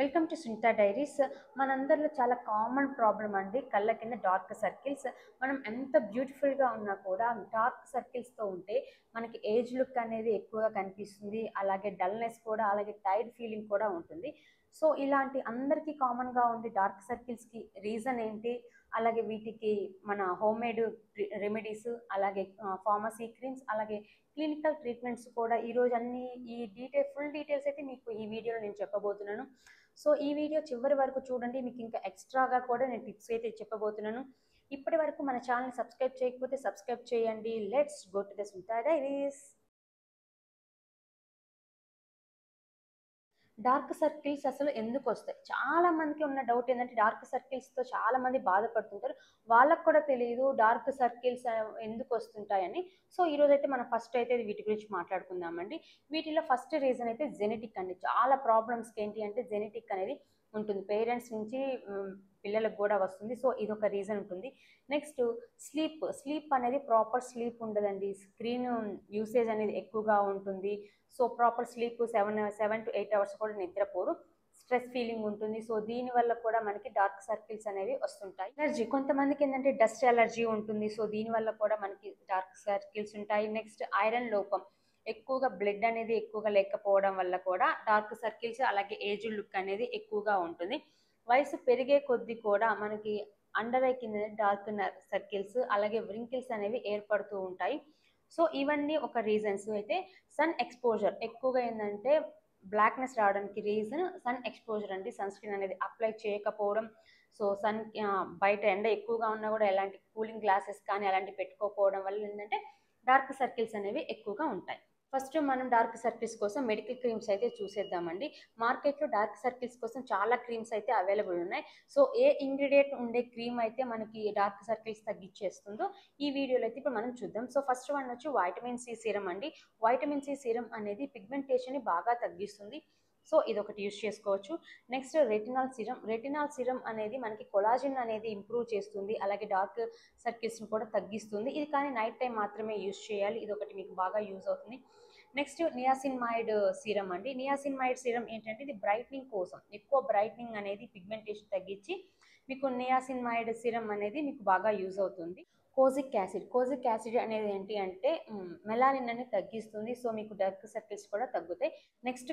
Welcome to Sunitha diaries. మనందరిలో చాలా common problem అండి కళ్ళ కింద డార్క్ సర్కిల్స్. మనం ఎంత బ్యూటిఫుల్గా ఉన్నా కూడా డార్క్ సర్కిల్స్తో ఉంటే మనకి ఏజ్ లుక్ అనేది ఎక్కువగా కనిపిస్తుంది, అలాగే డల్నెస్ కూడా, అలాగే టైర్డ్ ఫీలింగ్ కూడా ఉంటుంది. సో ఇలాంటి అందరికీ కామన్గా ఉంది డార్క్ సర్కిల్స్కి రీజన్ ఏంటి, అలాగే వీటికి మన హోమ్మేడ్ రెమెడీస్, అలాగే ఫార్మసీ క్రీమ్స్, అలాగే క్లినికల్ ట్రీట్మెంట్స్ కూడా ఈరోజు అన్ని ఈ ఫుల్ డీటెయిల్స్ అయితే మీకు ఈ వీడియోలో నేను చెప్పబోతున్నాను. సో ఈ వీడియో చివరి వరకు చూడండి, మీకు ఇంకా ఎక్స్ట్రాగా కూడా నేను టిప్స్ అయితే చెప్పబోతున్నాను. ఇప్పటి వరకు మన ఛానల్ సబ్స్క్రైబ్ చేయకపోతే సబ్స్క్రైబ్ చేయండి. Let's go to the Sunitha diaries. Dark circles అసలు ఎందుకు వస్తాయి? చాలా మందికి ఉన్న డౌట్ ఏంటంటే డార్క్ సర్కిల్స్తో చాలా మంది బాధపడుతుంటారు, వాళ్ళకు కూడా తెలియదు డార్క్ సర్కిల్స్ ఎందుకు వస్తుంటాయని. సో ఈరోజు అయితే మనం ఫస్ట్ అయితే వీటి గురించి మాట్లాడుకుందామండి. వీటిలో ఫస్ట్ రీజన్ అయితే జెనెటిక్ అండి. చాలా ప్రాబ్లమ్స్కి ఏంటి అంటే జెనెటిక్ అనేది ఉంటుంది, పేరెంట్స్ నుంచి పిల్లలకు కూడా వస్తుంది. సో ఇది ఒక రీజన్ ఉంటుంది. నెక్స్ట్ స్లీప్ అనేది ప్రాపర్ స్లీప్ ఉండదండి, స్క్రీన్ యూసేజ్ అనేది ఎక్కువగా ఉంటుంది. So proper sleep 7 to 8 hours కూడా నిద్రపోరు, స్ట్రెస్ ఫీలింగ్ ఉంటుంది. సో దీనివల్ల కూడా మనకి డార్క్ సర్కిల్స్ అనేవి వస్తుంటాయి. ఎలర్జీ, కొంతమందికి ఏంటంటే డస్ట్ ఎలర్జీ ఉంటుంది. సో దీనివల్ల కూడా మనకి డార్క్ సర్కిల్స్ ఉంటాయి. నెక్స్ట్ ఐరన్ లోపం, ఎక్కువగా బ్లడ్ అనేది ఎక్కువగా లేకపోవడం వల్ల కూడా డార్క్ సర్కిల్స్, అలాగే ఏజ్ లుక్ అనేది ఎక్కువగా ఉంటుంది. వయసు పెరిగే కొద్దీ కూడా మనకి అండర్ ఐ కింద డార్క్ సర్కిల్స్, అలాగే వ్రింకిల్స్ అనేవి ఏర్పడుతూ ఉంటాయి. సో ఇవన్నీ ఒక రీజన్స్ అయితే. సన్ ఎక్స్పోజర్ ఎక్కువగా ఏంటంటే బ్లాక్నెస్ రావడానికి రీజన్ సన్ ఎక్స్పోజర్ అండి. సన్ స్క్రీన్ అనేది అప్లై చేయకపోవడం. సో బయట ఎండ ఎక్కువగా ఉన్నా కూడా ఎలాంటి కూలింగ్ గ్లాసెస్ కానీ అలాంటివి పెట్టుకోకపోవడం వల్ల ఏంటంటే డార్క్ సర్కిల్స్ అనేవి ఎక్కువగా ఉంటాయి. ఫస్ట్ మనం డార్క్ సర్కిల్స్ కోసం మెడికల్ క్రీమ్స్ అయితే చూసేద్దామండి. మార్కెట్లో డార్క్ సర్కిల్స్ కోసం చాలా క్రీమ్స్ అయితే అవైలబుల్ ఉన్నాయి. సో ఏ ఇంగ్రీడియంట్ ఉండే క్రీమ్ అయితే మనకి డార్క్ సర్కిల్స్ తగ్గించేస్తుందో ఈ వీడియోలో అయితే ఇప్పుడు మనం చూద్దాం. సో ఫస్ట్ వన్ వచ్చి వైటమిన్ సి సీరం అండి. వైటమిన్ సి సీరం అనేది పిగ్మెంటేషన్ని బాగా తగ్గిస్తుంది. సో ఇది ఒకటి యూజ్ చేసుకోవచ్చు. నెక్స్ట్ రెటినాల్ సిరం అనేది మనకి కొలాజిన్ అనేది ఇంప్రూవ్ చేస్తుంది, అలాగే డార్క్ సర్కిల్స్ని కూడా తగ్గిస్తుంది. ఇది కానీ నైట్ టైం మాత్రమే యూజ్ చేయాలి, ఇది ఒకటి మీకు బాగా యూజ్ అవుతుంది. నెక్స్ట్ నియాసిన్మైడ్ సీరం అండి. నియాసిన్మైడ్ సీరం ఏంటంటే ఇది బ్రైట్నింగ్ కోసం, ఎక్కువ బ్రైట్నింగ్ అనేది పిగ్మెంటేషన్ తగ్గించి మీకు నియాసిన్మైడ్ సీరం అనేది మీకు బాగా యూజ్ అవుతుంది. కోజిక్ యాసిడ్ అనేది ఏంటి అంటే మెలానిన్ అనేది తగ్గిస్తుంది. సో మీకు డార్క్ సర్కిల్స్ కూడా తగ్గుతాయి. నెక్స్ట్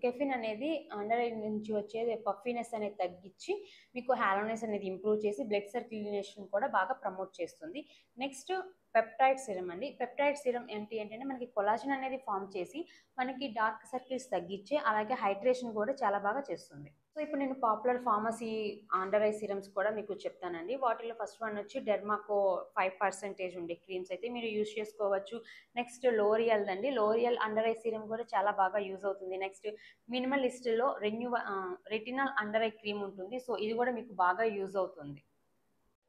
కెఫిన్ అనేది అండర్ ఐ నుంచి వచ్చేది పఫీనెస్ అనేది తగ్గించి మీకు హాలోనెస్ అనేది ఇంప్రూవ్ చేసి బ్లడ్ సర్క్యులేషన్ కూడా బాగా ప్రమోట్ చేస్తుంది. నెక్స్ట్ పెప్టైడ్ సిరం అండి. పెప్టైడ్ సిరం ఏంటి అంటే మనకి కొలాజిన్ అనేది ఫామ్ చేసి మనకి డార్క్ సర్కిల్స్ తగ్గించి, అలాగే హైడ్రేషన్ కూడా చాలా బాగా చేస్తుంది. సో ఇప్పుడు నేను popular pharmacy under eye serums కూడా మీకు చెప్తానండి. వాటిలో ఫస్ట్ వన్ వచ్చి డెర్మాకో 5% ఉండే క్రీమ్స్ అయితే మీరు యూజ్ చేసుకోవచ్చు. నెక్స్ట్ లోరియల్ అండి. లోరియల్ అండర్ ఐ సిరం కూడా చాలా బాగా యూజ్ అవుతుంది. నెక్స్ట్ మినిమలిస్ట్లో రెటినాల్ అండర్ ఐ క్రీమ్ ఉంటుంది. సో ఇది కూడా మీకు బాగా యూజ్ అవుతుంది.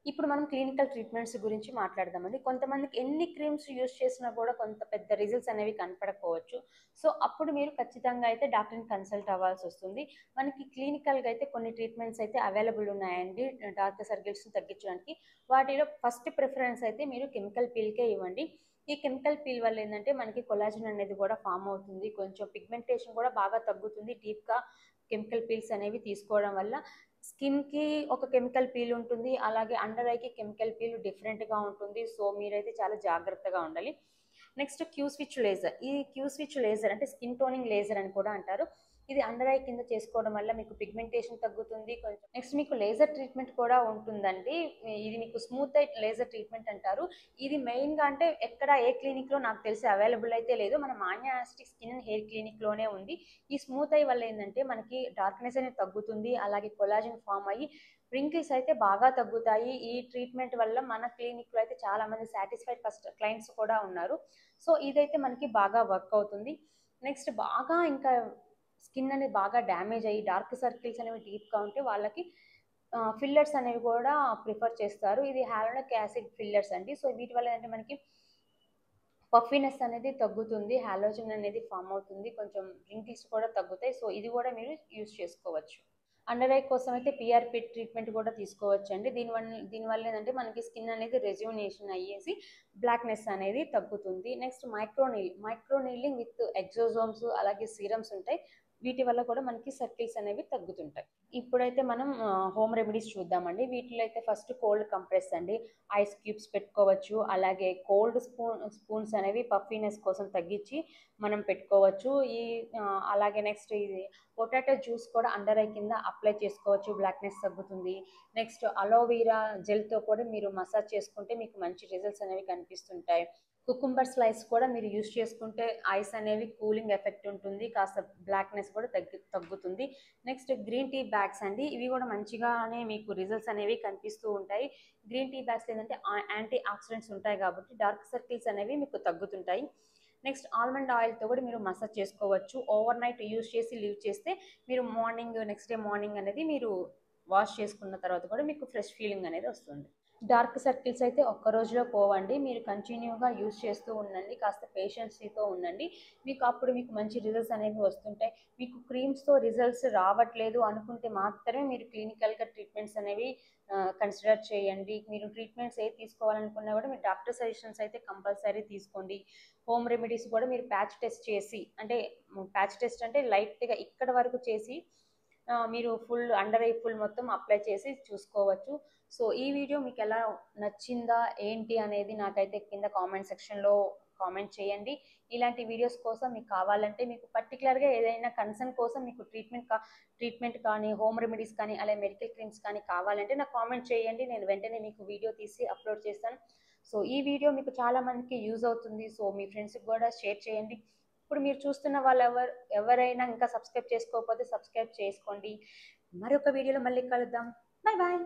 ఇప్పుడు మనం క్లినికల్ ట్రీట్మెంట్స్ గురించి మాట్లాడదామండి. కొంతమందికి ఎన్ని క్రీమ్స్ యూజ్ చేసినా కూడా కొంత పెద్ద రిజల్ట్స్ అనేవి కనపడకపోవచ్చు. సో అప్పుడు మీరు ఖచ్చితంగా అయితే డాక్టర్ని కన్సల్ట్ అవ్వాల్సి వస్తుంది. మనకి క్లినికల్గా అయితే కొన్ని ట్రీట్మెంట్స్ అయితే అవైలబుల్ ఉన్నాయండి డార్క్ సర్కిల్స్ని తగ్గించడానికి. వాటిలో ఫస్ట్ ప్రిఫరెన్స్ అయితే మీరు కెమికల్ పీల్కే ఇవ్వండి. ఈ కెమికల్ పీల్ వల్ల ఏంటంటే మనకి కొలాజిన్ అనేది కూడా ఫామ్ అవుతుంది, కొంచెం పిగ్మెంటేషన్ కూడా బాగా తగ్గుతుంది డీప్గా కెమికల్ పీల్స్ అనేవి తీసుకోవడం వల్ల. స్కిన్కి ఒక కెమికల్ పీల్ ఉంటుంది, అలాగే అండర్ ఐకి కెమికల్ పీల్ డిఫరెంట్గా ఉంటుంది. సో మీరైతే చాలా జాగ్రత్తగా ఉండాలి. నెక్స్ట్ క్యూ స్విచ్ లేజర్ అంటే స్కిన్ టోనింగ్ లేజర్ అని కూడా అంటారు. ఇది అండర్ ఐ కింద చేసుకోవడం వల్ల మీకు పిగ్మెంటేషన్ తగ్గుతుంది కొంచెం. నెక్స్ట్ మీకు లేజర్ ట్రీట్మెంట్ కూడా ఉంటుందండి. ఇది మీకు స్మూత్ ఐ లేజర్ ట్రీట్మెంట్ అంటారు. ఇది మెయిన్గా అంటే ఏ క్లినిక్లో నాకు తెలిసి అవైలబుల్ అయితే లేదు, మన మాన్యా ఆస్టిక్ స్కిన్ అండ్ హెయిర్ క్లినిక్లోనే ఉంది. ఈ స్మూత్ ఐ వల్ల ఏంటంటే మనకి డార్క్నెస్ అనేది తగ్గుతుంది, అలాగే కొలాజిన్ ఫామ్ అయ్యి రింకిల్స్ అయితే బాగా తగ్గుతాయి. ఈ ట్రీట్మెంట్ వల్ల మన క్లినిక్లో అయితే చాలామంది సాటిస్ఫైడ్ క్లయింట్స్ కూడా ఉన్నారు. సో ఇదైతే మనకి బాగా వర్క్ అవుతుంది. నెక్స్ట్ బాగా ఇంకా స్కిన్ అనేది బాగా డ్యామేజ్ అయ్యి డార్క్ సర్కిల్స్ అనేవి డీప్గా ఉంటే వాళ్ళకి ఫిల్లర్స్ అనేవి కూడా ప్రిఫర్ చేస్తారు. ఇది హ్యాలోనిక్ యాసిడ్ ఫిల్లర్స్ అండి. సో వీటి వల్ల ఏంటంటే మనకి పఫీనెస్ అనేది తగ్గుతుంది, హాలోజన్ అనేది ఫామ్ అవుతుంది, కొంచెం రింకిల్స్ కూడా తగ్గుతాయి. సో ఇది కూడా మీరు యూజ్ చేసుకోవచ్చు. అండర్ ఐ కోసం అయితే పిఆర్పి ట్రీట్మెంట్ కూడా తీసుకోవచ్చు అండి. దీనివల్ల ఏంటంటే మనకి స్కిన్ అనేది రెజ్యూనేషన్ అయ్యేసి బ్లాక్నెస్ అనేది తగ్గుతుంది. నెక్స్ట్ మైక్రోనీలింగ్ విత్ ఎగ్జోజోమ్స్, అలాగే సీరమ్స్ ఉంటాయి. వీటి వల్ల కూడా మనకి సర్కిల్స్ అనేవి తగ్గుతుంటాయి. ఇప్పుడైతే మనం హోమ్ రెమెడీస్ చూద్దామండి. వీటిలో అయితే ఫస్ట్ కోల్డ్ కంప్రెస్ అండి. ఐస్ క్యూబ్స్ పెట్టుకోవచ్చు. అలాగే కోల్డ్ స్పూన్స్ అనేవి పఫీనెస్ కోసం తగ్గించి మనం పెట్టుకోవచ్చు. అలాగే నెక్స్ట్ ఇది పొటాటో జ్యూస్ కూడా అండర్ ఐ కింద అప్లై చేసుకోవచ్చు, బ్లాక్నెస్ తగ్గుతుంది. నెక్స్ట్ అలోవెరా జెల్తో కూడా మీరు మసాజ్ చేసుకుంటే మీకు మంచి రిజల్ట్స్ అనేవి కనిపిస్తుంటాయి. కుకుంబర్ స్లైస్ కూడా మీరు యూస్ చేసుకుంటే ఐస్ అనేవి కూలింగ్ ఎఫెక్ట్ ఉంటుంది, కాస్త బ్లాక్నెస్ కూడా తగ్గుతుంది. నెక్స్ట్ గ్రీన్ టీ బ్యాగ్స్ అండి. ఇవి కూడా మంచిగానే మీకు రిజల్ట్స్ అనేవి కనిపిస్తూ ఉంటాయి. గ్రీన్ టీ బ్యాగ్స్ ఏంటంటే యాంటీ ఆక్సిడెంట్స్ ఉంటాయి కాబట్టి డార్క్ సర్కిల్స్ అనేవి మీకు తగ్గుతుంటాయి. నెక్స్ట్ ఆల్మండ్ ఆయిల్తో కూడా మీరు మసాజ్ చేసుకోవచ్చు. ఓవర్ నైట్ యూస్ చేసి లీవ్ చేస్తే మీరు నెక్స్ట్ డే మార్నింగ్ అనేది మీరు వాష్ చేసుకున్న తర్వాత కూడా మీకు ఫ్రెష్ ఫీలింగ్ అనేది వస్తుంది. డార్క్ సర్కిల్స్ అయితే ఒక్క రోజులో పోవండి. మీరు కంటిన్యూగా యూస్ చేస్తూ ఉండండి, కాస్త పేషెన్సీతో ఉండండి. మీకు మంచి రిజల్ట్స్ అనేవి వస్తుంటాయి. మీకు క్రీమ్స్తో రిజల్ట్స్ రావట్లేదు అనుకుంటే మాత్రమే మీరు క్లినికల్గా ట్రీట్మెంట్స్ అనేవి కన్సిడర్ చేయండి. మీరు ట్రీట్మెంట్స్ ఏది తీసుకోవాలనుకున్నా కూడా మీరు డాక్టర్ సజెషన్స్ అయితే కంపల్సరీ తీసుకోండి. హోమ్ రెమెడీస్ కూడా మీరు ప్యాచ్ టెస్ట్ అంటే లైట్గా ఇక్కడ వరకు చేసి మీరు అండర్ ఐ ఫుల్ మొత్తం అప్లై చేసి చూసుకోవచ్చు. సో ఈ వీడియో మీకు ఎలా నచ్చిందా ఏంటి అనేది నాకైతే కింద కామెంట్ సెక్షన్లో కామెంట్ చేయండి. ఇలాంటి వీడియోస్ కోసం మీకు కావాలంటే, మీకు పర్టికులర్గా ఏదైనా కన్సర్న్ కోసం మీకు ట్రీట్మెంట్ కానీ, హోమ్ రెమెడీస్ కానీ, అలాగే మెడికల్ క్రీమ్స్ కానీ కావాలంటే నాకు కామెంట్ చేయండి. నేను వెంటనే మీకు వీడియో తీసి అప్లోడ్ చేస్తాను. సో ఈ వీడియో మీకు చాలా మందికి యూజ్ అవుతుంది. సో మీ ఫ్రెండ్స్కి కూడా షేర్ చేయండి. ఇప్పుడు మీరు చూస్తున్న వాళ్ళు ఎవరైనా ఇంకా సబ్స్క్రైబ్ చేసుకోకపోతే సబ్స్క్రైబ్ చేసుకోండి. మరొక వీడియోలో మళ్ళీ కలుద్దాం. Bye bye.